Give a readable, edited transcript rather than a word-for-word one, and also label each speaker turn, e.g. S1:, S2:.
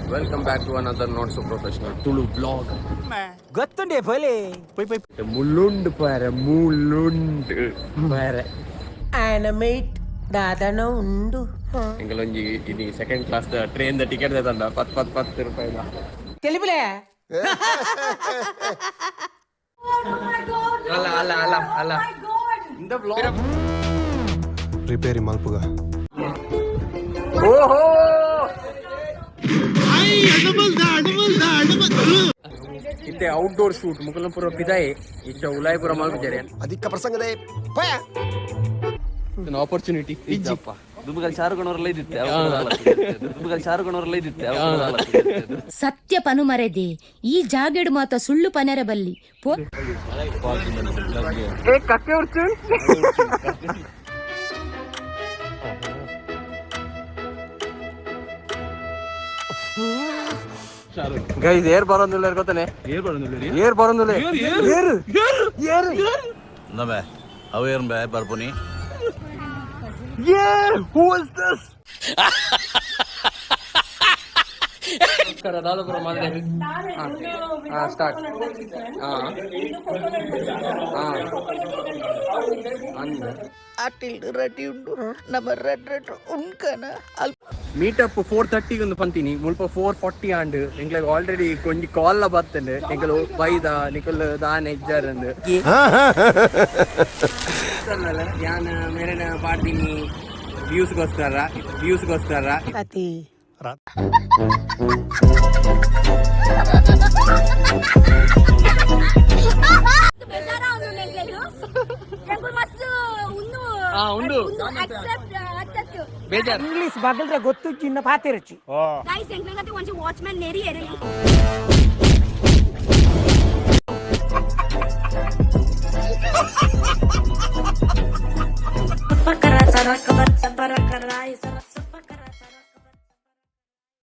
S1: Welcome back to another not so professional Tulu vlog.
S2: ಗೊತ್ತುಂಡೆ ಪೋಲೆ
S1: ಮುಳ್ಳುಂಡು Pare ಮುಳ್ಳುಂಡು Pare
S2: ಆನಮೇಟ್ ದಾದನ ಉಂಡು
S1: ಎಂಗಳೊಂಜಿ ini second class train the ticket ದೆತಂಡ 10 ರೂಪಾಯಿ
S2: ತಿಳಿಬಿಲೆ
S1: ಅಲ್ಲ in the vlog
S3: repair ಮಲ್ಪುಗ
S1: ಓಹೋ ಇತ್ತೆ outdoor shoot ಮುಕುಲಪುರ ಪಿದಾಯಿ ಇತ್ತ ಉಲಾಯಿಪುರ ಮಾಲ್ಪುಜರೆ
S3: ಅಧಿಕ ಪ್ರಸಂಗದೆ
S1: ಆಪರ್ಚುನಿಟಿ ಇಜ್ಜಪ್ಪ
S4: ದುಬ್ಬಗಲ್ ಶಾರುಗಣವರೆಲ್ಲ ಇದ್ದಿತ್ತೆ ದುಬ್ಬಗಲ್ ಶಾರುಗಣವರೆಲ್ಲ ಇದ್ದಿತ್ತೆ
S5: ಸತ್ಯ ಪನು ಮರೆದೆ ಈ ಜಾಗೆಡು ಮಾತ ಸುಳ್ಳು ಪನೆರ ಬಲ್ಲಿ
S1: ಗೈಸ್ ಏರ್ ಬರೋದಿಲ್ಲ ಗೊತ್ತಾನೆ ಏರ್ ಬರೋದಿಲ್ಲ
S4: ನಮೇ ಅವೇರ್ ಬೇ ಬರ್ಪುನಿ
S1: who is this ದಾದಪುರ ಮಾದರಿ ಸ್ಟಾರ್ಟ್ ಮೀಟಪ್ 4:30 ಒಂದು ಪಂತೀನಿ ಮುಲ್ಪ 4:40 ಆಂಡ್ ಎಂಗ್ಲ ಆಲ್ರೆಡಿ ಕೊಂಜಿ ಕಾಲ್ ಬರ್ತಂಡೆ ಎಂಕಲು ಬೈದ ನಿಕಲ್ ದಾನೆ ಇಜ್ಜಾರಂದು ಯಾನ್ ಮೇರೆನ ಪಾಡ್ತೀನಿ ವ್ಯೂಸ್ಗೋಸ್ಕರ
S2: ಅತಿ ಇಂಗ್ಲಿಷ್ ಬಗಲ್ರೆ ಗೊತ್ತು ಚಿನ್ನ ಪಾತಿರಚ್ಚಿ
S5: ವಾಚ್ಮ್ಯಾನ್